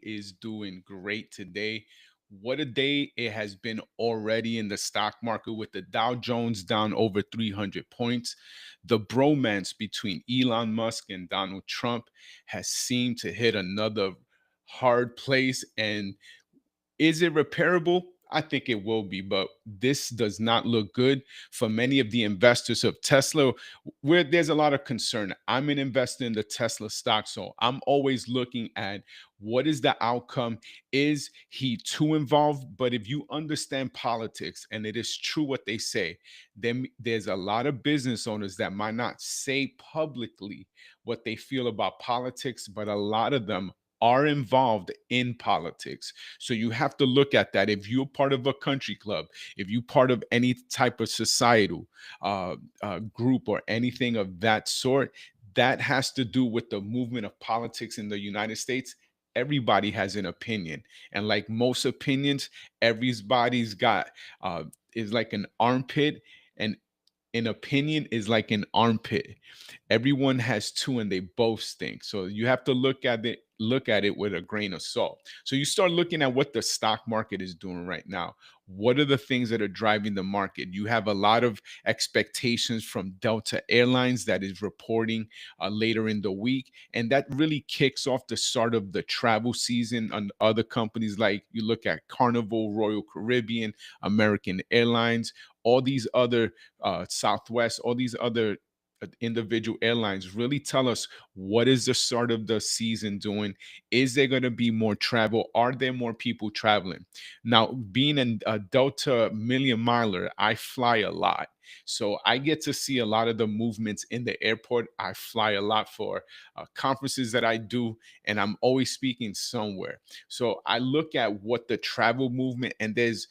is doing great today. What a day it has been already in the stock market with the Dow Jones down over 300 points. The bromance between Elon Musk and Donald Trump has seemed to hit another hard place. And is it repairable? I think it will be, but this does not look good for many of the investors of Tesla, where there's a lot of concern. I'm an investor in the Tesla stock, so I'm always looking at what is the outcome. Is he too involved? But if you understand politics, and it is true what they say, then there's a lot of business owners that might not say publicly what they feel about politics, but a lot of them are involved in politics. So you have to look at that. If you're part of a country club, if you're part of any type of societal group or anything of that sort, that has to do with the movement of politics in the United States. Everybody has an opinion, and like most opinions, everybody's got is like an armpit, and an opinion is like an armpit. Everyone has two and they both stink. So you have to look at it with a grain of salt. So you start looking at what the stock market is doing right now. What are the things that are driving the market? You have a lot of expectations from Delta Airlines that is reporting later in the week, and that really kicks off the start of the travel season. On other companies, like you look at Carnival, Royal Caribbean, American Airlines, all these other Southwest, all these other individual airlines really tell us what is the start of the season doing. Is there going to be more travel? Are there more people traveling? Now, being a Delta million miler, I fly a lot. So I get to see a lot of the movements in the airport. I fly a lot for conferences that I do, and I'm always speaking somewhere. So I look at what the travel movement, and there's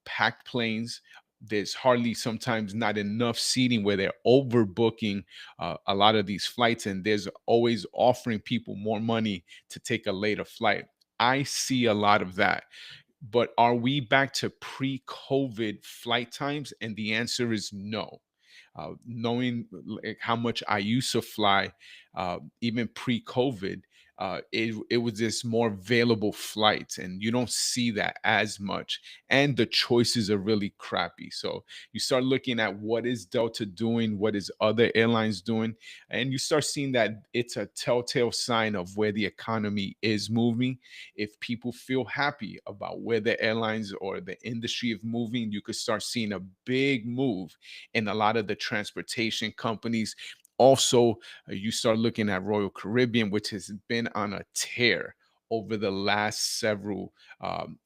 packed planes. There's hardly sometimes not enough seating where they're overbooking a lot of these flights, and there's always offering people more money to take a later flight. I see a lot of that. But are we back to pre-COVID flight times? And the answer is no. Knowing like how much I used to fly, even pre-COVID, it was just more available flights, and you don't see that as much. And the choices are really crappy. So you start looking at what is Delta doing, what is other airlines doing, and you start seeing that it's a telltale sign of where the economy is moving. If people feel happy about where the airlines or the industry is moving, you could start seeing a big move in a lot of the transportation companies. Also, you start looking at Royal Caribbean, which has been on a tear over the last several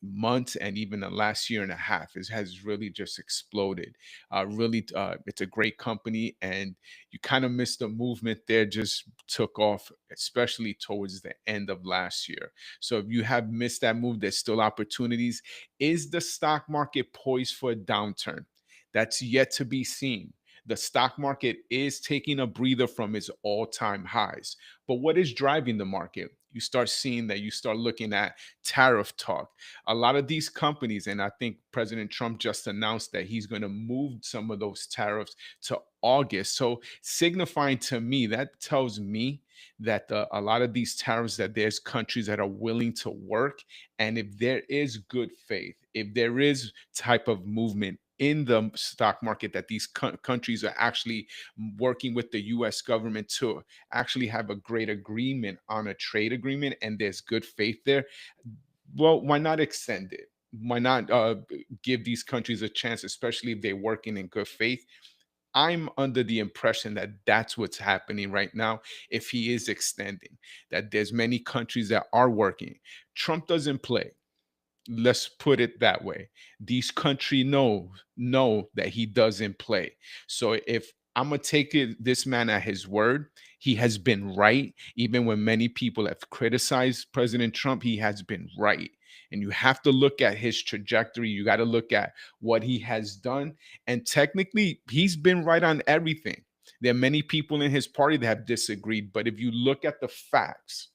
months, and even the last year and a half. It has really just exploded. It's a great company, and you kind of missed the movement there. Just took off, especially towards the end of last year. So if you have missed that move, there's still opportunities. Is the stock market poised for a downturn? That's yet to be seen. The stock market is taking a breather from its all time highs. But what is driving the market? You start seeing that, you start looking at tariff talk. A lot of these companies, and I think President Trump just announced that he's going to move some of those tariffs to August. So, signifying to me, that tells me that a lot of these tariffs, that there's countries that are willing to work. And if there is good faith, if there is type of movement in the stock market, that these countries are actually working with the US government to actually have a great agreement on a trade agreement, and there's good faith there, well, why not extend it? Why not give these countries a chance, especially if they're working in good faith? I'm under the impression that that's what's happening right now. If he is extending, that there's many countries that are working. Trump doesn't play. Let's put it that way. These country know that he doesn't play. So if I'm gonna take this man at his word, he has been right. Even when many people have criticized President Trump, he has been right. And you have to look at his trajectory. You got to look at what he has done. And technically, he's been right on everything. There are many people in his party that have disagreed. But if you look at the facts,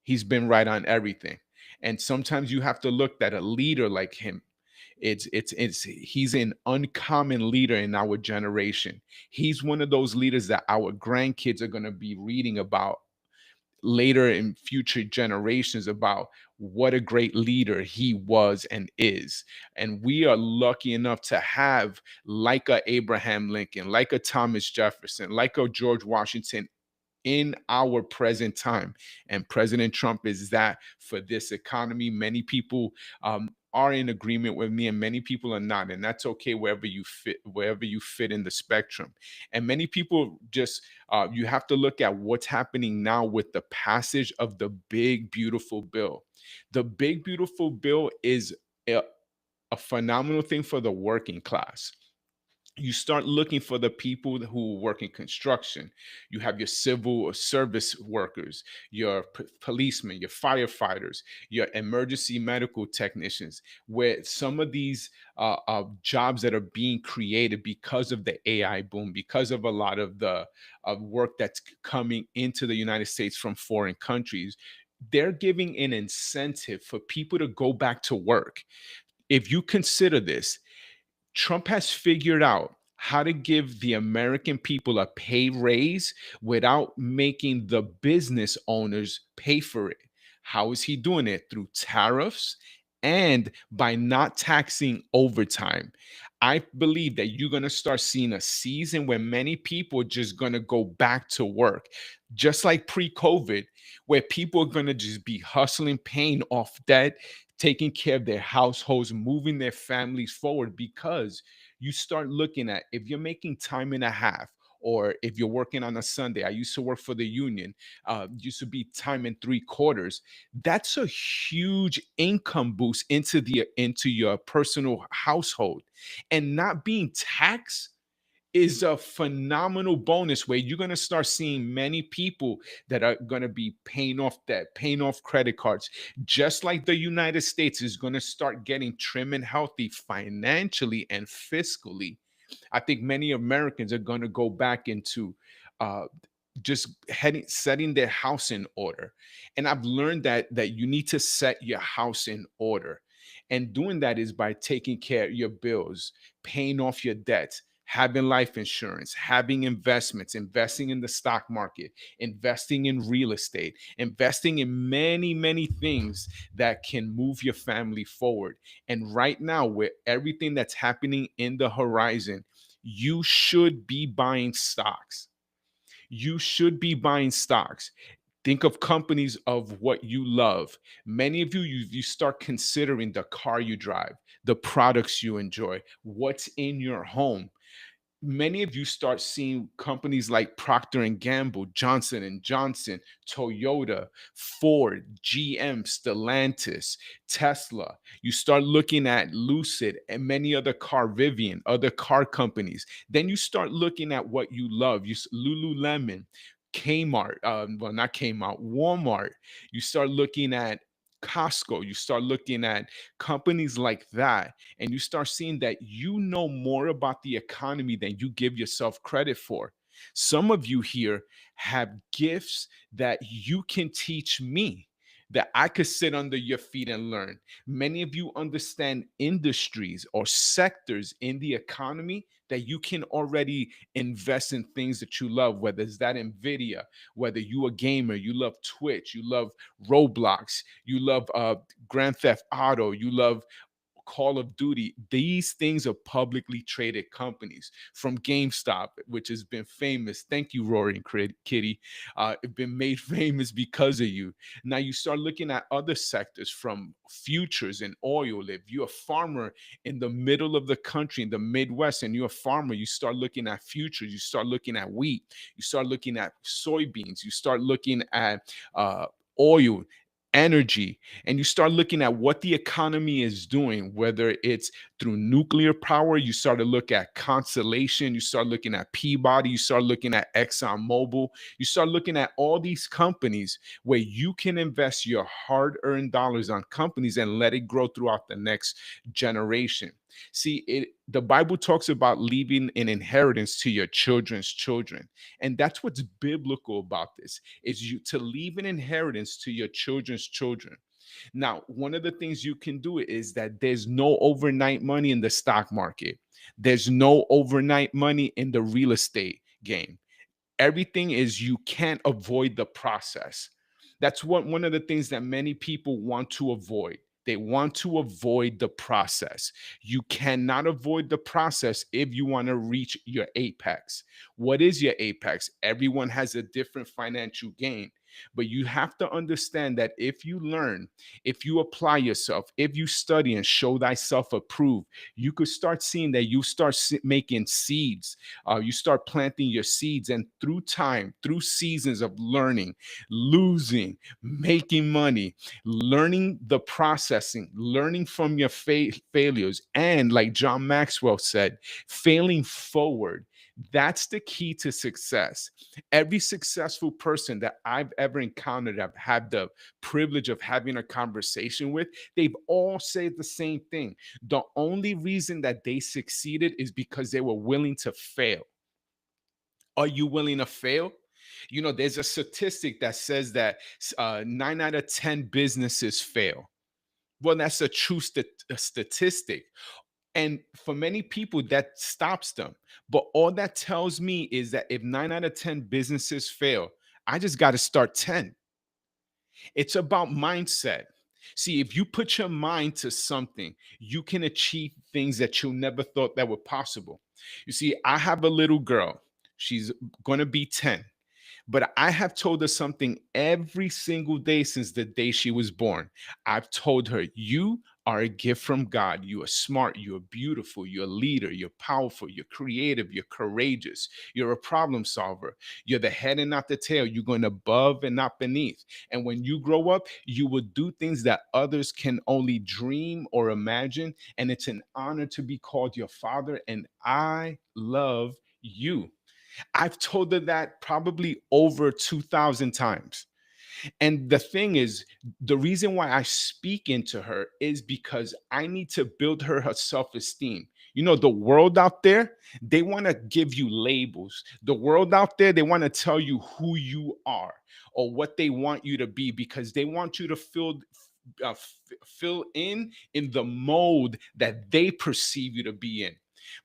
he's been right on everything. And sometimes you have to look at a leader like him. It's he's an uncommon leader in our generation. He's one of those leaders that our grandkids are going to be reading about later in future generations about what a great leader he was and is. And we are lucky enough to have like a Abraham Lincoln, like a Thomas Jefferson, like a George Washington in our present time. And President Trump is that for this economy. Many people are in agreement with me, and many people are not. And that's okay wherever you fit in the spectrum. And many people just, you have to look at what's happening now with the passage of the big, beautiful bill. The big, beautiful bill is a, a phenomenal thing for the working class. You start looking for the people who work in construction. You have your civil service workers, your policemen, your firefighters, your emergency medical technicians, where some of these jobs that are being created because of the AI boom, because of a lot of the work that's coming into the United States from foreign countries, they're giving an incentive for people to go back to work. If you consider this, Trump has figured out how to give the American people a pay raise without making the business owners pay for it. How is he doing it? Through tariffs and by not taxing overtime. I believe that you're going to start seeing a season where many people are just going to go back to work, just like pre COVID, where people are going to just be hustling, paying off debt, taking care of their households, moving their families forward. Because you start looking at, if you're making time and a half, or if you're working on a Sunday, I used to work for the union, used to be time and three quarters. That's a huge income boost into your personal household, and not being taxed is a phenomenal bonus where you're going to start seeing many people that are going to be paying off debt, paying off credit cards, just like the United States is going to start getting trim and healthy financially and fiscally. I think many Americans are going to go back into uh, just setting their house in order. And I've learned that you need to set your house in order. And doing that is by taking care of your bills, paying off your debts, having life insurance, having investments, investing in the stock market, investing in real estate, investing in many, many things that can move your family forward. And right now, with everything that's happening in the horizon, you should be buying stocks. You should be buying stocks. Think of companies of what you love. Many of you start considering the car you drive, the products you enjoy, what's in your home. Many of you start seeing companies like Procter and Gamble, Johnson and Johnson, Toyota, Ford, GM, Stellantis, Tesla. You start looking at Lucid and many other car, Rivian, other car companies. Then you start looking at what you love. Lululemon, Kmart, well, not Kmart, Walmart. You start looking at Costco. You start looking at companies like that, and you start seeing that you know more about the economy than you give yourself credit for. Some of you here have gifts that you can teach me, that I could sit under your feet and learn. Many of you understand industries or sectors in the economy that you can already invest in things that you love, whether it's that Nvidia, whether you a gamer, you love Twitch, you love Roblox, you love Grand Theft Auto, you love Call of Duty. These things are publicly traded companies. From GameStop, which has been famous. Thank you, Rory and Kitty. It's been made famous because of you. Now you start looking at other sectors, from futures and oil. If you're a farmer in the middle of the country, in the Midwest, and you're a farmer, you start looking at futures. You start looking at wheat. You start looking at soybeans. You start looking at oil, energy, and you start looking at what the economy is doing, whether it's through nuclear power. You start to look at Constellation, you start looking at Peabody, you start looking at ExxonMobil, you start looking at all these companies where you can invest your hard-earned dollars on companies and let it grow throughout the next generation. See, the Bible talks about leaving an inheritance to your children's children. And that's what's biblical about this, is you to leave an inheritance to your children's children. Now, one of the things you can do is that there's no overnight money in the stock market. There's no overnight money in the real estate game. Everything is, you can't avoid the process. That's what one of the things that many people want to avoid. They want to avoid the process. You cannot avoid the process if you want to reach your apex. What is your apex? Everyone has a different financial gain. But you have to understand that if you learn, if you apply yourself, if you study and show thyself approved, you could start seeing that you start making seeds. You start planting your seeds, and through time, through seasons of learning, losing, making money, learning the processing, learning from your failures, and like John Maxwell said, failing forward. That's the key to success. Every successful person that I've ever encountered, I've had the privilege of having a conversation with, they've all said the same thing. The only reason that they succeeded is because they were willing to fail. Are you willing to fail? You know, there's a statistic that says that 9 out of 10 businesses fail. Well, that's a true statistic. And for many people, that stops them. But all that tells me is that if 9 out of 10 businesses fail, I just got to start 10. It's about mindset. See, if you put your mind to something, you can achieve things that you never thought that were possible. You see, I have a little girl. She's going to be 10. But I have told her something every single day since the day she was born. I've told her, you are a gift from God. You are smart. You are beautiful. You're a leader. You're powerful. You're creative. You're courageous. You're a problem solver. You're the head and not the tail. You're going above and not beneath. And when you grow up, you will do things that others can only dream or imagine. And it's an honor to be called your father. And I love you. I've told her that probably over 2,000 times. And the thing is, the reason why I speak into her is because I need to build her self esteem. You know, the world out there, they want to give you labels. The world out there, they want to tell you who you are or what they want you to be because they want you to fill in the mold that they perceive you to be in.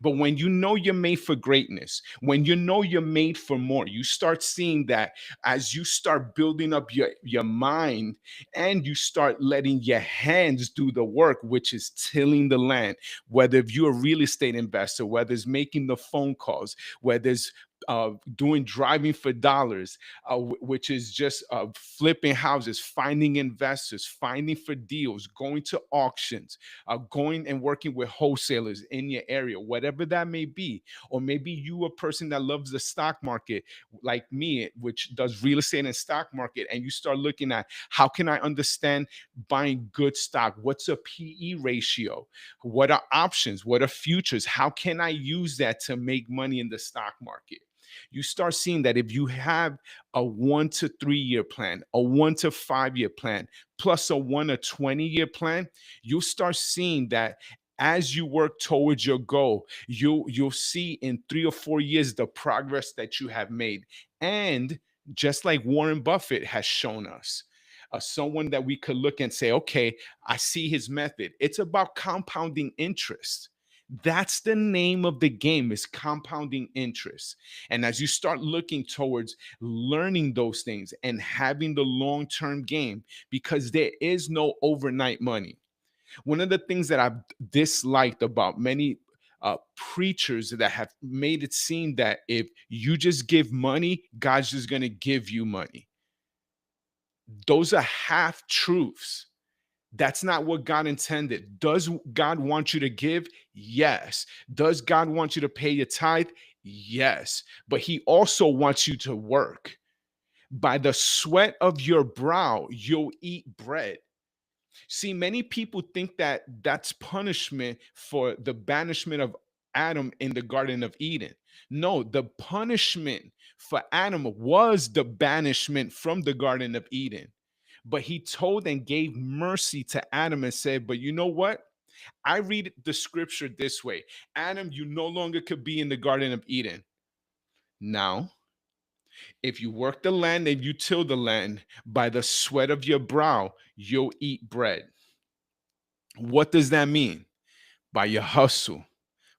But when you know you're made for greatness, when you know you're made for more, you start seeing that as you start building up your mind and you start letting your hands do the work, which is tilling the land, whether if you're a real estate investor, whether it's making the phone calls, whether it's doing driving for dollars, which is just flipping houses, finding investors, finding for deals, going to auctions, going and working with wholesalers in your area, whatever that may be. Or maybe you a person that loves the stock market like me, which does real estate and stock market, and you start looking at how can I understand buying good stock? What's a PE ratio? What are options? What are futures? How can I use that to make money in the stock market? You start seeing that if you have a 1 to 3 year plan, a 1 to 5 year plan, plus a 1 to 20 year plan, you'll start seeing that as you work towards your goal, you'll see in 3 or 4 years the progress that you have made. And just like Warren Buffett has shown us, someone that we could look and say, okay, I see his method. It's about compounding interest. That's the name of the game, is compounding interest. And as you start looking towards learning those things and having the long-term game, because there is no overnight money. One of the things that I've disliked about many preachers that have made it seem that if you just give money, God's just going to give you money. Those are half truths. That's not what God intended. Does God want you to give? Yes. Does God want you to pay your tithe? Yes. But He also wants you to work. By the sweat of your brow, you'll eat bread. See, many people think that that's punishment for the banishment of Adam in the Garden of Eden. No, the punishment for Adam was the banishment from the Garden of Eden. But he told and gave mercy to Adam and said, but you know what? I read the scripture this way: Adam, you no longer could be in the Garden of Eden. Now, if you work the land and you till the land, by the sweat of your brow, you'll eat bread. What does that mean? By your hustle,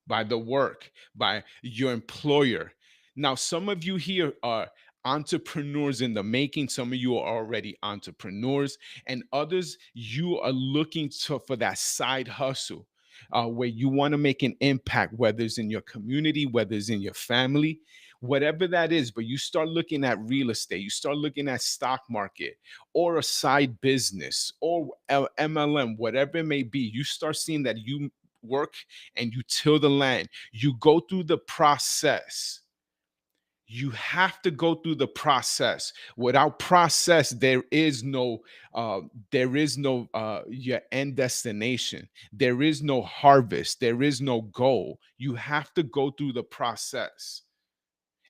by the work, by your employer. Now, some of you here are entrepreneurs in the making. Some of you are already entrepreneurs, and others, you are looking for that side hustle where you want to make an impact, whether it's in your community, whether it's in your family, whatever that is. But you start looking at real estate, you start looking at stock market or a side business or MLM, whatever it may be. You start seeing that you work and you till the land, you go through the process. You have to go through the process. Without process, there is no your end destination. There is no harvest. There is no goal. You have to go through the process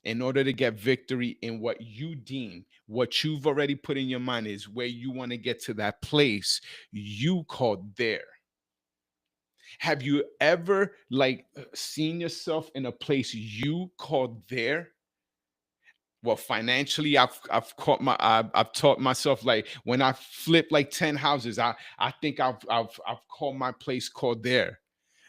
in order to get victory in what you deem, what you've already put in your mind is where you want to get to that place you call there. Have you ever seen yourself in a place you call there? Well, financially, I've taught myself, like, when I flip like 10 houses, I think I've called my place called there.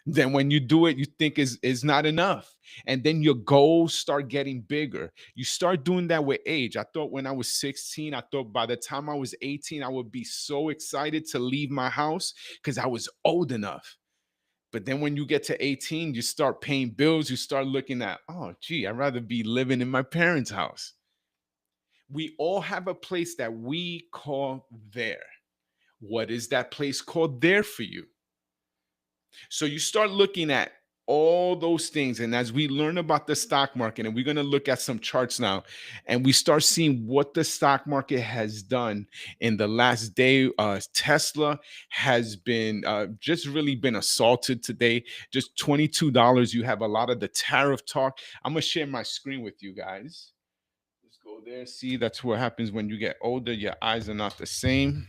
Then when you do it, you think is not enough. And then your goals start getting bigger. You start doing that with age. I thought when I was 16, I thought by the time I was 18, I would be so excited to leave my house because I was old enough. But then when you get to 18, you start paying bills, you start looking at, oh, gee, I'd rather be living in my parents' house. We all have a place that we call there. What is that place called there for you? So you start looking at all those things. And as we learn about the stock market, and we're going to look at some charts now, and we start seeing what the stock market has done in the last day. Tesla has been just really been assaulted today. Just $22. You have a lot of the tariff talk. I'm going to share my screen with you guys. Let's go there. See, that's what happens when you get older. Your eyes are not the same.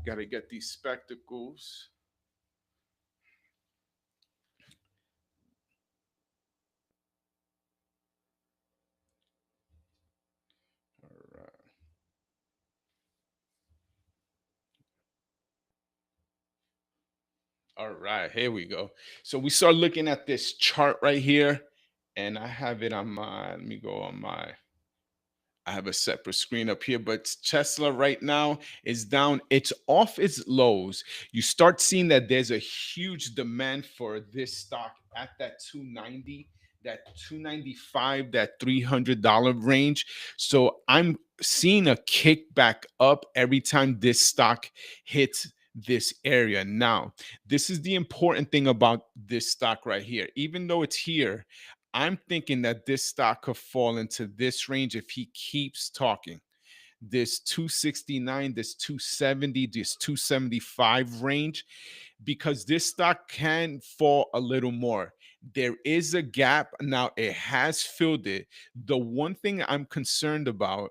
Got to get these spectacles. All right. All right, here we go. So we start looking at this chart right here, and I have it on my, let me go on my, I have a separate screen up here, but Tesla right now is down. It's off its lows. You start seeing that there's a huge demand for this stock at that 290, that 295, that $300 range. So I'm seeing a kickback up every time this stock hits this area. Now, this is the important thing about this stock right here. Even though it's here, I'm thinking that this stock could fall into this range if he keeps talking. This 269, this 270, this 275 range, because this stock can fall a little more. There is a gap. Now it has filled it. The one thing I'm concerned about,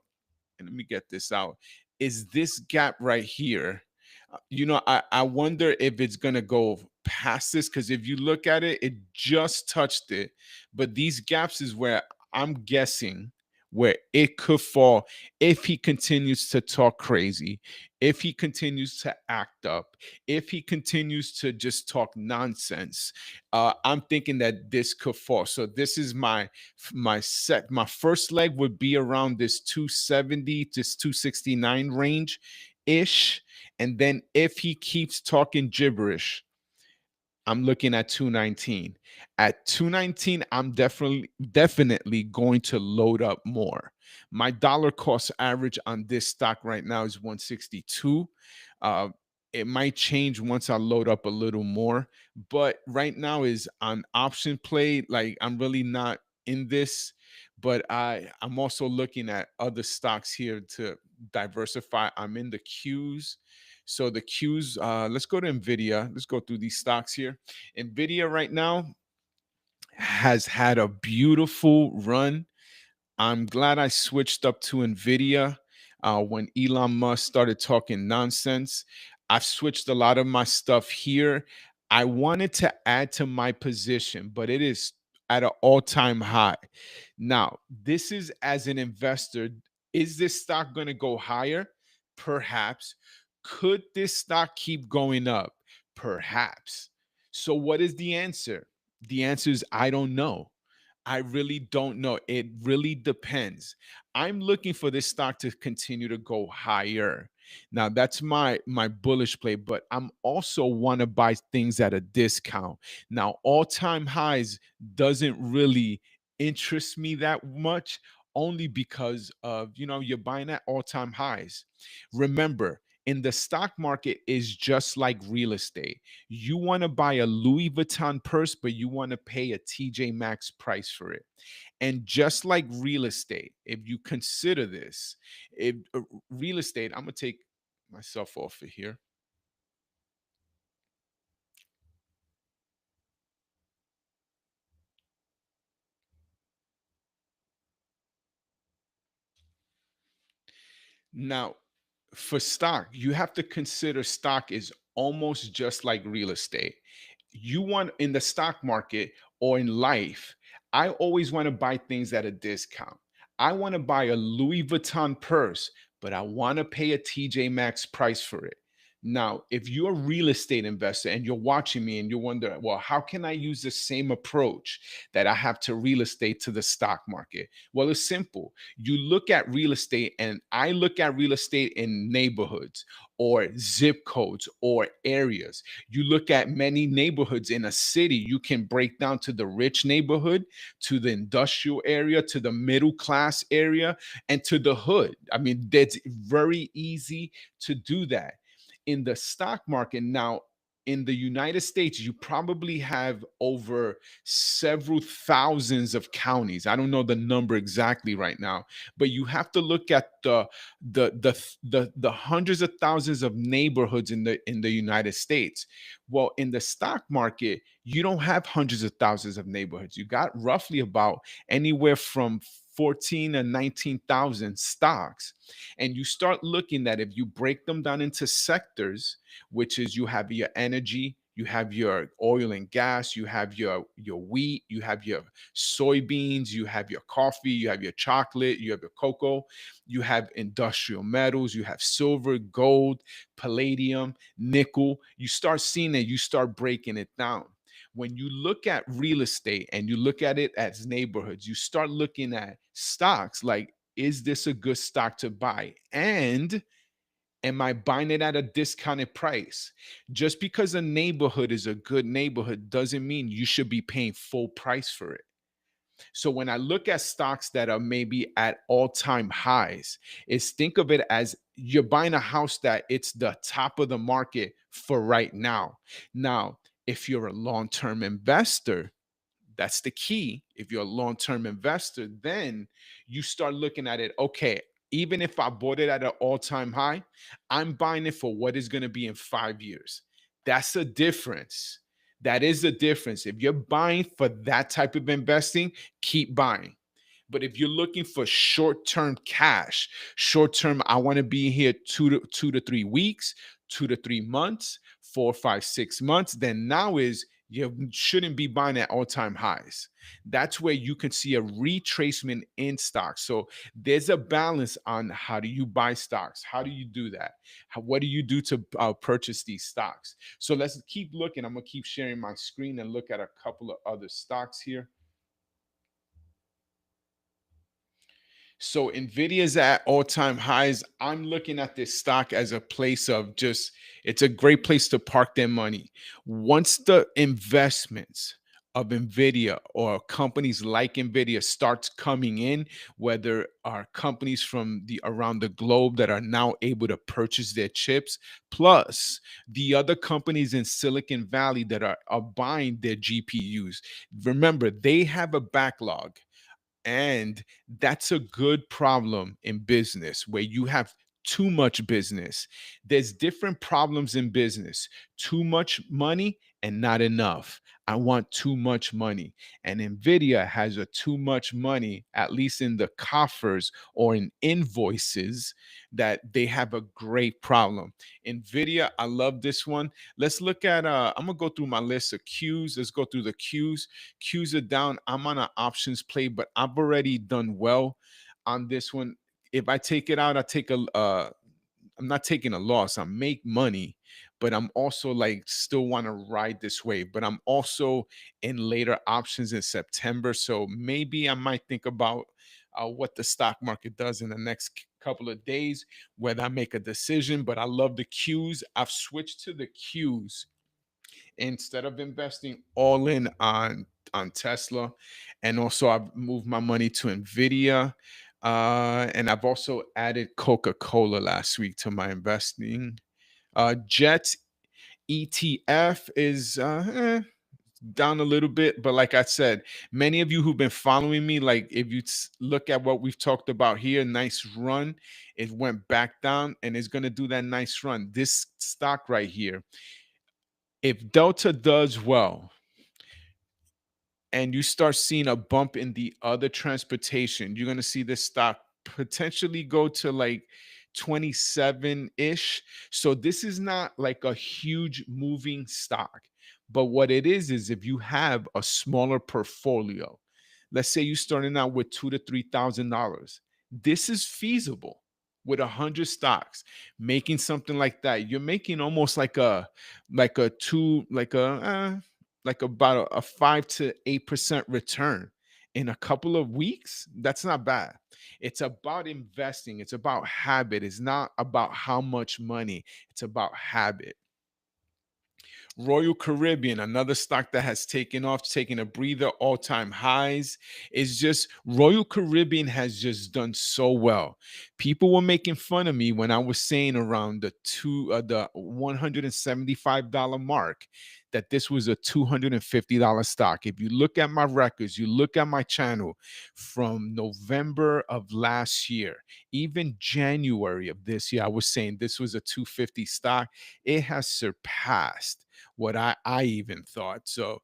and let me get this out, is this gap right here. I wonder if it's going to go past this, because if you look at it, it just touched it. But these gaps is where I'm guessing where it could fall if he continues to talk crazy, if he continues to act up, if he continues to just talk nonsense. I'm thinking that this could fall. So this is my first leg would be around this 270 to 269 range ish. And then if he keeps talking gibberish, I'm looking at 219. At 219, I'm definitely going to load up more. My dollar cost average on this stock right now is 162. Uh, it might change once I load up a little more, but right now is on option play. Like, I'm really not in this, but I'm also looking at other stocks here to diversify. I'm in the Qs. So the Qs, let's go to Nvidia. Let's go through these stocks here. Nvidia right now has had a beautiful run. I'm glad I switched up to Nvidia when Elon Musk started talking nonsense. I've switched a lot of my stuff here. I wanted to add to my position, but it is at an all-time high. Now, this is as an investor, is this stock going to go higher? Perhaps. Could this stock keep going up? Perhaps. So, what is the answer? The answer is I don't know. I really don't know. It really depends. I'm looking for this stock to continue to go higher. Now that's my bullish play, but I'm also want to buy things at a discount. Now all-time highs doesn't really interest me that much, only because of, you're buying at all-time highs. Remember, in the stock market is just like real estate. You want to buy a Louis Vuitton purse, but you want to pay a TJ Maxx price for it. And just like real estate, if you consider this, if real estate, I'm gonna take myself off of here. Now, for stock, you have to consider stock is almost just like real estate. You want in the stock market or in life, I always want to buy things at a discount. I want to buy a Louis Vuitton purse, but I want to pay a TJ Maxx price for it. Now, if you're a real estate investor and you're watching me and you wonder, well, how can I use the same approach that I have to real estate to the stock market? Well, it's simple. You look at real estate, and I look at real estate in neighborhoods or zip codes or areas. You look at many neighborhoods in a city, you can break down to the rich neighborhood, to the industrial area, to the middle class area, and to the hood. I mean, that's very easy to do that. In the stock market now, in the United States, you probably have over several thousands of counties. I don't know the number exactly right now, but you have to look at the hundreds of thousands of neighborhoods in the United States. Well, in the stock market, you don't have hundreds of thousands of neighborhoods. You got roughly about anywhere from 14 and 19,000 stocks. And you start looking at, if you break them down into sectors, which is you have your energy, you have your oil and gas, you have your wheat, you have your soybeans, you have your coffee, you have your chocolate, you have your cocoa, you have industrial metals, you have silver, gold, palladium, nickel. You start seeing it, you start breaking it down. When you look at real estate and you look at it as neighborhoods, you start looking at stocks like, is this a good stock to buy? And am I buying it at a discounted price? Just because a neighborhood is a good neighborhood doesn't mean you should be paying full price for it. So when I look at stocks that are maybe at all-time highs, is think of it as you're buying a house that it's the top of the market for right now. Now, if you're a long-term investor, that's the key. If you're a long-term investor, then you start looking at it. Okay, even if I bought it at an all-time high, I'm buying it for what is going to be in 5 years. That's a difference. That is a difference. If you're buying for that type of investing, keep buying. But if you're looking for short-term cash, short-term, I want to be here 2 to 3 weeks, 2 to 3 months, 4, 5, 6 months, then now is you shouldn't be buying at all-time highs. That's where you can see a retracement in stocks. So there's a balance on how do you buy stocks? How do you do that? What do you do to purchase these stocks? So let's keep looking. I'm gonna keep sharing my screen and look at a couple of other stocks here. So Nvidia's at all-time highs. I'm looking at this stock as a place of just, it's a great place to park their money. Once the investments of Nvidia or companies like Nvidia starts coming in, whether are companies from the around the globe that are now able to purchase their chips, plus the other companies in Silicon Valley that are buying their GPUs. Remember, they have a backlog, and that's a good problem in business where you have too much business. There's different problems in business: too much money and not enough. I want too much money. And Nvidia has a too much money, at least in the coffers or in invoices, that they have a great problem. Nvidia, I love this one. Let's look at I'm gonna go through my list of Qs. Let's go through the Qs. Qs are down. I'm on an options play, but I've already done well on this one. If I take it out, I take I'm not taking a loss. I make money, but I'm also like still want to ride this wave. But I'm also in later options in September, so maybe I might think about what the stock market does in the next couple of days, whether I make a decision. But I love the cues. I've switched to the cues instead of investing all in on Tesla, and also I've moved my money to Nvidia, and I've also added Coca-Cola last week to my investing. Jet ETF is down a little bit, but like I said, many of you who've been following me, like if you look at what we've talked about here, nice run, it went back down and it's going to do that nice run. This stock right here, if Delta does well and you start seeing a bump in the other transportation, you're going to see this stock potentially go to like 27-ish. So this is not like a huge moving stock. But what it is if you have a smaller portfolio, let's say you're starting out with $2,000 to $3,000, this is feasible with 100 stocks. Making something like that, you're making almost like a two, like about a 5 to 8% return in a couple of weeks. That's not bad. It's about investing. It's about habit. It's not about how much money. It's about habit. Royal Caribbean, another stock that has taken off, taking a breather, all-time highs. Is just Royal Caribbean has just done so well. People were making fun of me when I was saying around the $175 mark that this was a $250 stock. If you look at my records, you look at my channel from November of last year, even January of this year, I was saying this was a 250 stock. It has surpassed what I even thought. So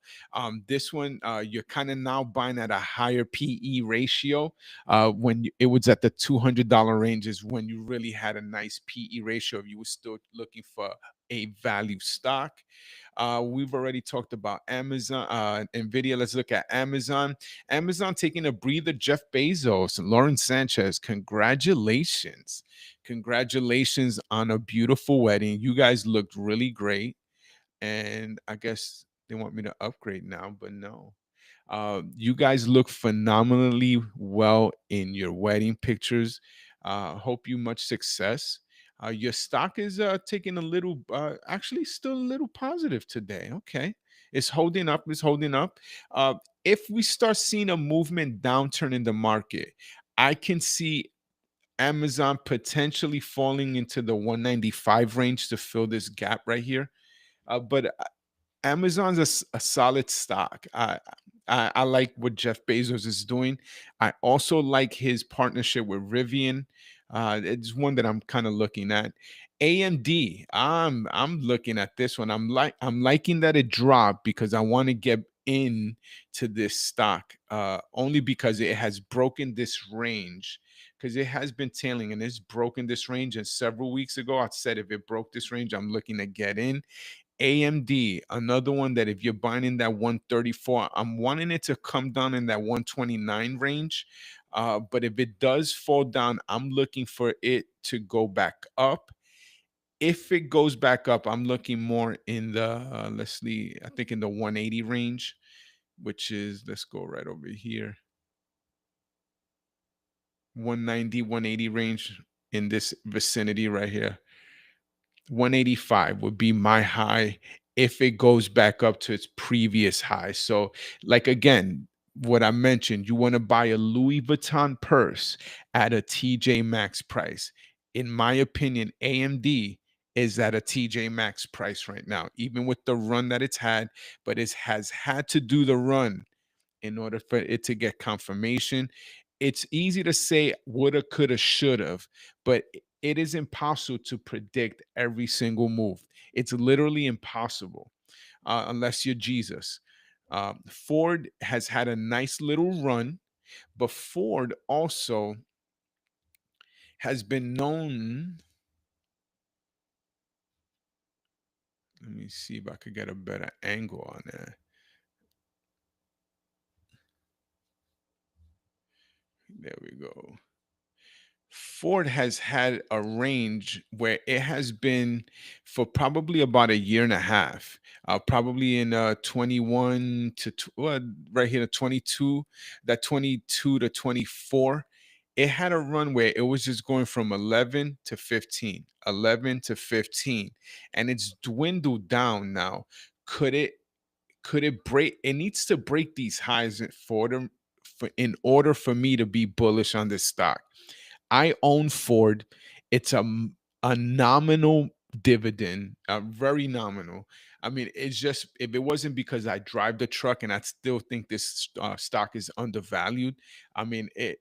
this one, you're kind of now buying at a higher PE ratio. It was at the $200 range is when you really had a nice PE ratio if you were still looking for a value stock. We've already talked about Amazon, Nvidia. Let's look at Amazon. Amazon taking a breather. Jeff Bezos and Lauren Sanchez. Congratulations on a beautiful wedding. You guys looked really great, and I guess they want me to upgrade now, but no. You guys look phenomenally well in your wedding pictures. Hope you much success. Your stock is taking a little, actually, still a little positive today. Okay, it's holding up. It's holding up. If we start seeing a movement downturn in the market, I can see Amazon potentially falling into the 195 range to fill this gap right here. But Amazon's a solid stock. I like what Jeff Bezos is doing. I also like his partnership with Rivian. It's one that I'm kind of looking at. AMD. I'm looking at this one. I'm liking that it dropped because I want to get in to this stock. Only because it has broken this range. Because it has been tailing and it's broken this range. And several weeks ago, I said if it broke this range, I'm looking to get in. AMD, another one that if you're buying in that 134, I'm wanting it to come down in that 129 range. But if it does fall down, I'm looking for it to go back up. If it goes back up, I'm looking more in the, let's see, I think in the 180 range, which is, let's go right over here, 190, 180 range in this vicinity right here. 185 would be my high if it goes back up to its previous high. So, like again, what I mentioned, you want to buy a Louis Vuitton purse at a TJ Maxx price. In my opinion, AMD is at a TJ Maxx price right now, even with the run that it's had, but it has had to do the run in order for it to get confirmation. It's easy to say woulda, coulda, shoulda, but it is impossible to predict every single move. It's literally impossible unless you're Jesus. Ford has had a nice little run, but Ford also has been known. Let me see if I could get a better angle on that. There we go. Ford has had a range where it has been for probably about a year and a half. Probably in 21 to right here, 22, that 22 to 24. It had a run where it was just going from 11 to 15, 11 to 15, and it's dwindled down now. Could it could it break? It needs to break these highs in order for me to be bullish on this stock. I own Ford. It's a nominal dividend, very nominal. I mean, it's just if it wasn't because I drive the truck and I still think this stock is undervalued. I mean, it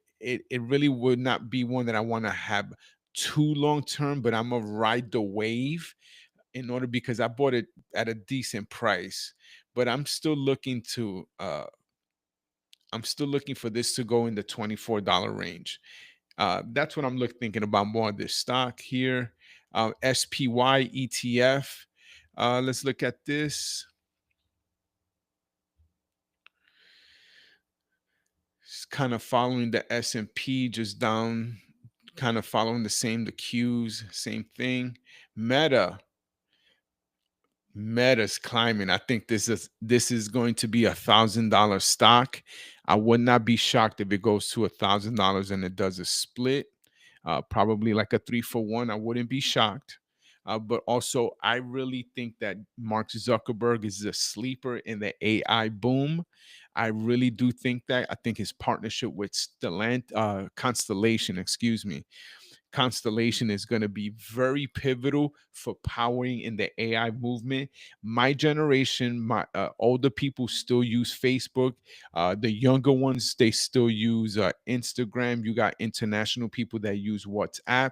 really would not be one that I want to have too long term. But I'm gonna ride the wave in order because I bought it at a decent price. But I'm still looking for this to go in the $24 range. That's what I'm thinking about more of this stock here. SPY ETF. Let's look at this. It's kind of following the S&P, just down, kind of following the Qs, same thing. Meta. Meta's climbing. I think this is going to be $1,000 stock. I would not be shocked if it goes to $1,000 and it does a split, probably like a 3-for-1. I wouldn't be shocked. But also, I really think that Mark Zuckerberg is a sleeper in the AI boom. I really do think that. I think his partnership with Constellation, excuse me, Constellation is going to be very pivotal for powering in the AI movement. My generation, my older people still use Facebook. The younger ones, they still use Instagram. You got international people that use WhatsApp.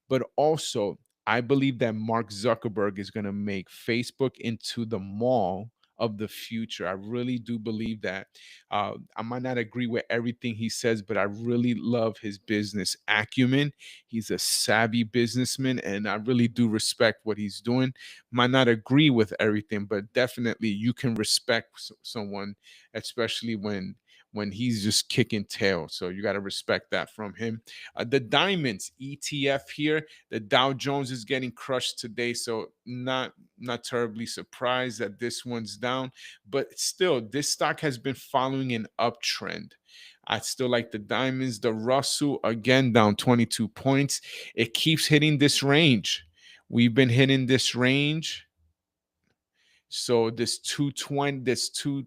But also, I believe that Mark Zuckerberg is going to make Facebook into the mall of the future. I really do believe that. I might not agree with everything he says, but I really love his business acumen. He's a savvy businessman, and I really do respect what he's doing. Might not agree with everything, but definitely you can respect someone, especially when he's just kicking tail. So you got to respect that from him. The diamonds ETF here, the Dow Jones is getting crushed today, so not terribly surprised that this one's down, but still, this stock has been following an uptrend. I still like the diamonds. The Russell again down 22 points. It keeps hitting this range. We've been hitting this range. So this 220, this two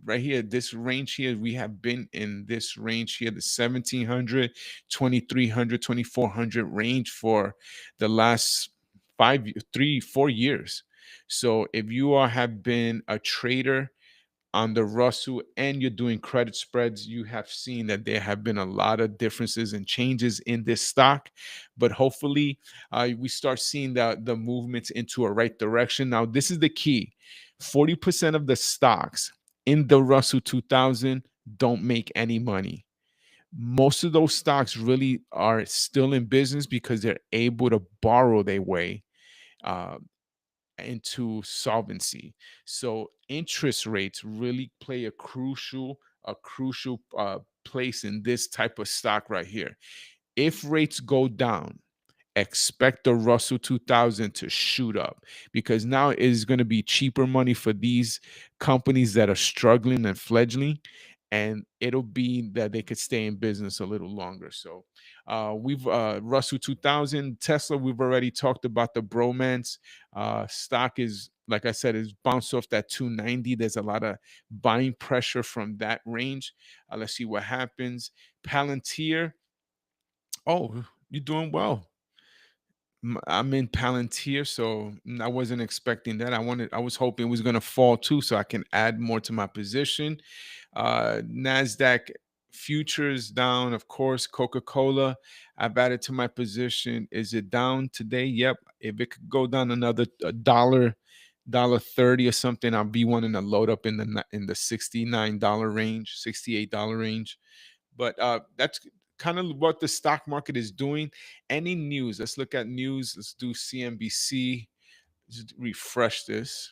right here, this range here, we have been in this range here, the 1700, 2300, 2400 range for the last 3, 4 years. So if you have been a trader on the Russell and you're doing credit spreads, you have seen that there have been a lot of differences and changes in this stock. But hopefully, we start seeing the movements into a right direction. Now, this is the key: 40% of the stocks in the Russell 2000 don't make any money. Most of those stocks really are still in business because they're able to borrow their way. Uh, into solvency. So interest rates really play a crucial place in this type of stock right here. If rates go down, expect the Russell 2000 to shoot up because now it is going to be cheaper money for these companies that are struggling and fledgling, and it'll be that they could stay in business a little longer. So we've Russell 2000, Tesla, we've already talked about the bromance. Stock is, like I said, is bounced off that 290. There's a lot of buying pressure from that range. Let's see what happens. Palantir, oh, you're doing well. I'm in Palantir, so I wasn't expecting that. I was hoping it was going to fall too, so I can add more to my position. Nasdaq futures down, of course. Coca-Cola, I've added to my position. Is it down today? Yep. If it could go down another dollar 30 or something, I'll be wanting to load up in the $69 range, $68 range. But that's kind of what the stock market is doing. Any news? Let's look at news. Let's do CNBC. Just refresh this.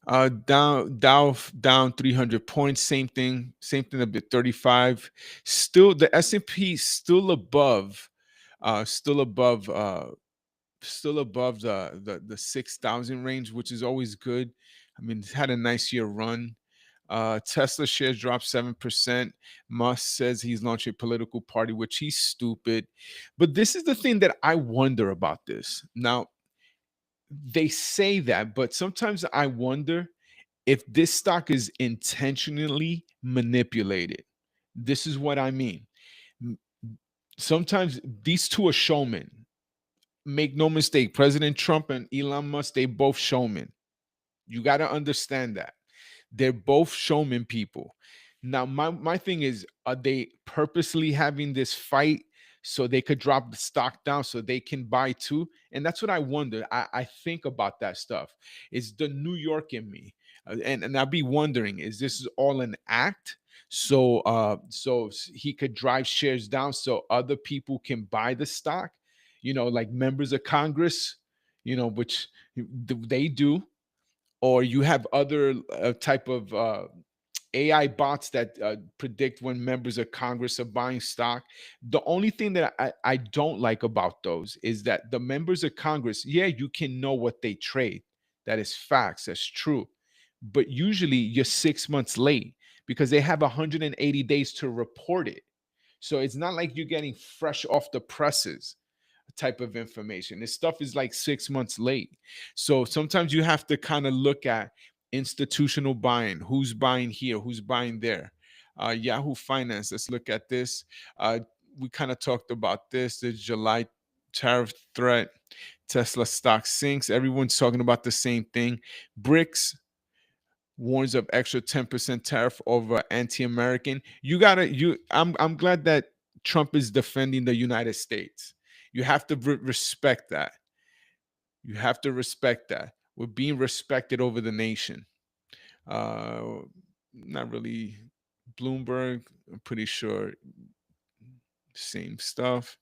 Dow down 300 points. Same thing a bit 35. Still the S&P still above, uh still above uh still above the 6,000 range, which is always good. I mean, it's had a nice year run. Tesla shares dropped 7%. Musk says he's launching a political party, which he's stupid. But this is the thing that I wonder about this. Now, they say that, but sometimes I wonder if this stock is intentionally manipulated. This is what I mean. M- Sometimes these two are showmen. Make no mistake, President Trump and Elon Musk, they both showmen. You got to understand that. They're both showman people. Now, my thing is, are they purposely having this fight so they could drop the stock down so they can buy too? And that's what I wonder. I think about that stuff. It's the New York in me. And I'll be wondering, is this all an act? So he could drive shares down so other people can buy the stock, like members of Congress, which they do, or you have other type of AI bots that predict when members of Congress are buying stock. The only thing that I don't like about those is that the members of Congress, yeah, you can know what they trade. That is facts. That's true. But usually you're 6 months late because they have 180 days to report it. So it's not like you're getting fresh off the presses type of information. This stuff is like 6 months late. So sometimes you have to kind of look at institutional buying, who's buying here, who's buying there. Yahoo Finance, let's look at this. We kind of talked about this, the July tariff threat. Tesla stock sinks. Everyone's talking about the same thing. BRICS warns of extra 10% tariff over anti-American. I'm glad that Trump is defending the United States. You have to respect that. You have to respect that. We're being respected over the nation. Not really. Bloomberg, I'm pretty sure same stuff.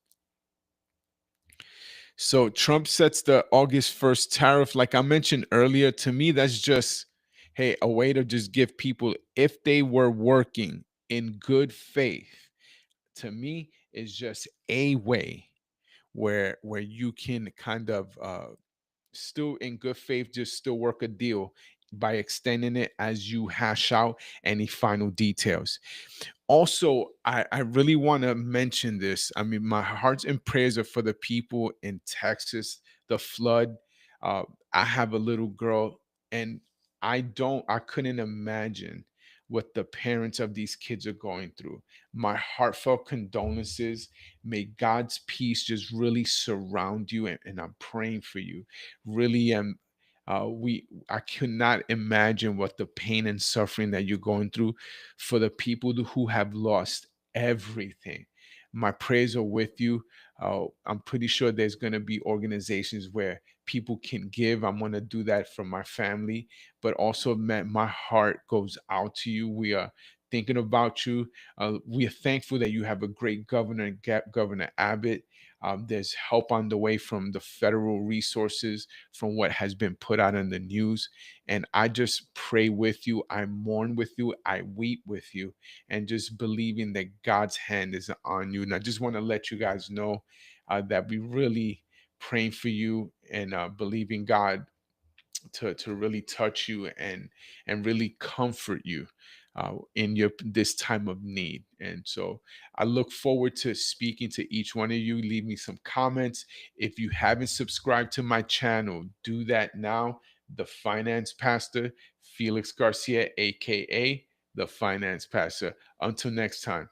So Trump sets the August 1st tariff. Like I mentioned earlier, to me, that's just, hey, a way to just give people, if they were working in good faith, to me, is just a way where you can kind of still in good faith, just still work a deal by extending it as you hash out any final details. Also, I really want to mention this. I mean, my hearts and prayers are for the people in Texas, the flood. Uh, I have a little girl, and I couldn't imagine what the parents of these kids are going through. My heartfelt condolences. May God's peace just really surround you, and I'm praying for you. Really am. I could not imagine what the pain and suffering that you're going through for the people who have lost everything. My prayers are with you. I'm pretty sure there's going to be organizations where people can give. I'm going to do that for my family, but also, man, my heart goes out to you. We are thinking about you. We are thankful that you have a great governor, Governor Abbott. There's help on the way from the federal resources, from what has been put out in the news. And I just pray with you. I mourn with you. I weep with you, and just believing that God's hand is on you. And I just want to let you guys know that we really praying for you, and believing God to really touch you and really comfort you in your this time of need. And so I look forward to speaking to each one of you. Leave me some comments. If you haven't subscribed to my channel, do that now. The Finance Pastor, Felix Garcia, aka the Finance Pastor. Until next time.